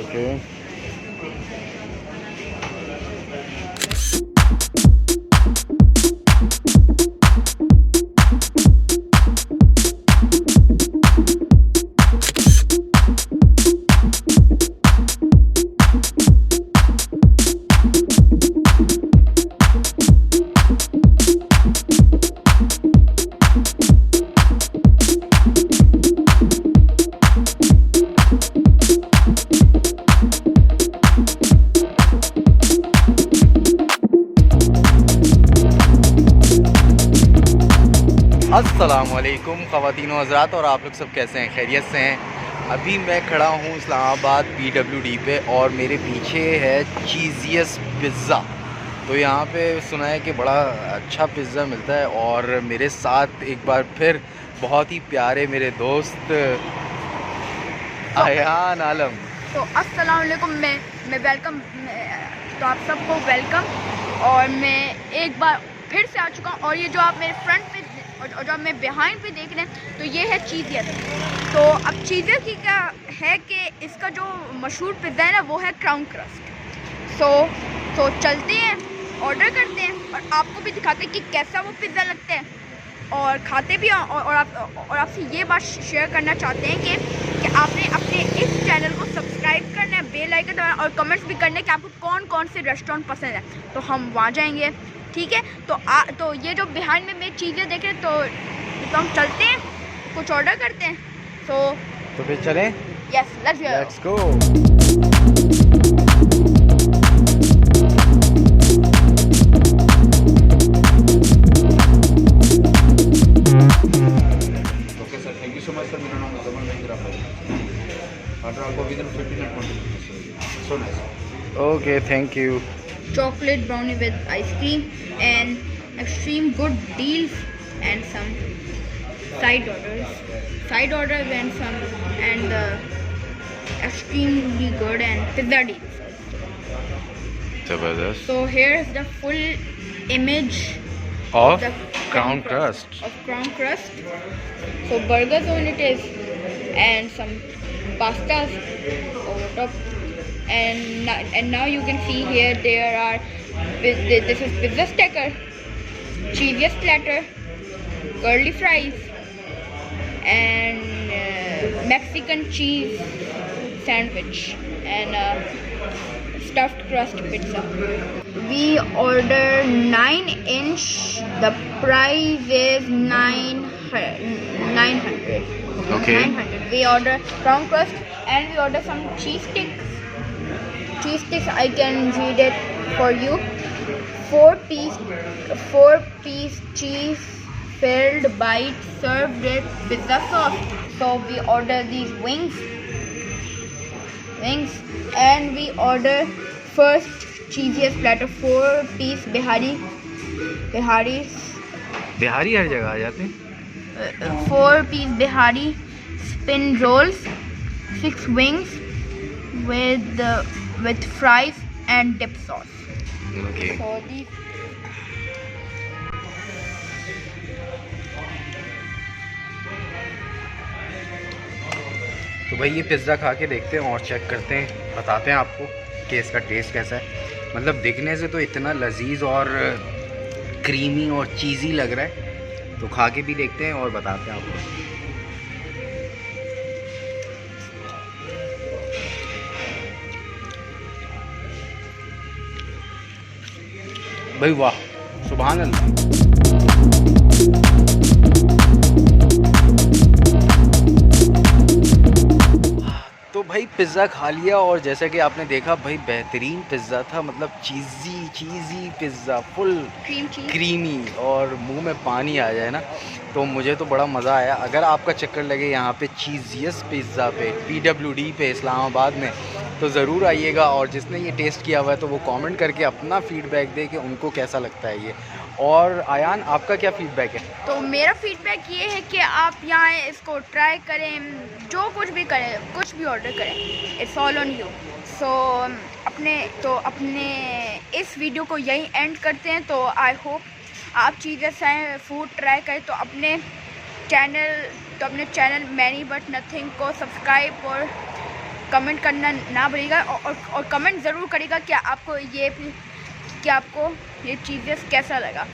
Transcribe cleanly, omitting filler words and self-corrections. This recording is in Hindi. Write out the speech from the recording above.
ओके। अस्सलामुअलैकुम ख़वातीन व हज़रात, और आप लोग सब कैसे हैं? खैरियत से हैं? अभी मैं खड़ा हूँ इस्लामाबाद PWD पे और मेरे पीछे है चीज़ियस पिज़्ज़ा। तो यहाँ पे सुना है कि बड़ा अच्छा पिज़्ज़ा मिलता है और मेरे साथ एक बार फिर बहुत ही प्यारे मेरे दोस्त आयान आलम। तो अस्सलाम वालेकुम, मैं वेलकम, तो आप सबको वेलकम। और मैं एक बार फिर से आ चुका हूँ और ये जो आप मेरे फ्रंट पे और जो आप मेरे बिहाइंड पे देख रहे हैं तो ये है चीज़ियस। तो अब चीज़ियस की क्या है कि इसका जो मशहूर पिज़्ज़ा है ना वो है क्राउन क्रस्ट। तो चलते हैं, ऑर्डर करते हैं और आपको भी दिखाते हैं कि कैसा वो पिज़्ज़ा लगता है और खाते भी हैं। और आपसे ये बात शेयर करना चाहते हैं कि आपने अपने इस चैनल को सब्सक्राइब करना है, बेल आइकन दबाना और कमेंट्स भी करना है कि आपको कौन कौन से रेस्टोरेंट पसंद है, तो हम वहाँ जाएंगे। ठीक है, तो ये जो बिहाइंड में मेरी चीज़ें देख रहे हैं तो हम चलते हैं, कुछ ऑर्डर करते हैं। तो फिर चलें? Yes, let's go. Okay, thank you. Chocolate brownie with ice cream and extreme good deals and some side orders and some extremely good and pizza deals. Zabardast. So here is the full image Of the crown crust. of crown crust. So burgers on it is and some pastas over top. And now you can see here there are this is pizza stacker, cheesiest platter, curly fries, and Mexican cheese sandwich and stuffed crust pizza. We order 9-inch. The price is 900. Okay. 900. We order crown crust and we order some cheese sticks. Cheese sticks, I can read it for you. 4-piece cheese filled bite served with pizza sauce. So we order these wings, and we order first cheesiest platter 4-piece Bihari Bihari हर जगह आ जाते हैं। 4-piece Bihari spin rolls, 6 wings with fries and dip sauce. Okay. So these तो भाई ये पिज़्ज़ा खा के देखते हैं और चेक करते हैं, बताते हैं आपको कि इसका टेस्ट कैसा है। मतलब दिखने से तो इतना लजीज और क्रीमी और चीज़ी लग रहा है, तो खा के भी देखते हैं और बताते हैं आपको। भाई वाह, सुभान अल्लाह। तो भाई पिज़्ज़ा खा लिया और जैसा कि आपने देखा भाई बेहतरीन पिज़्ज़ा था। मतलब चीज़ी पिज़्ज़ा, फुल क्रीमी और मुंह में पानी आ जाए ना, तो मुझे तो बड़ा मज़ा आया। अगर आपका चक्कर लगे यहाँ पे चीज़ियस पिज़्ज़ा पे PWD पे इस्लामाबाद में, तो ज़रूर आइएगा। और जिसने ये टेस्ट किया हुआ है तो वो कमेंट करके अपना फ़ीडबैक दे कि उनको कैसा लगता है ये। और आयान, आपका क्या फ़ीडबैक है? तो मेरा फीडबैक ये है कि आप यहाँ इसको ट्राई करें, जो कुछ भी करें, कुछ भी ऑर्डर करें, इट्स ऑल ऑन यू। सो अपने इस वीडियो को यहीं एंड करते हैं। तो आई होप आप चीज़ें से फूड ट्राई करें, तो अपने चैनल मैनी बट नथिंग को सब्सक्राइब और कमेंट करना ना भूलिएगा और कमेंट ज़रूर करिएगा कि आपको ये चीज़ें कैसा लगा।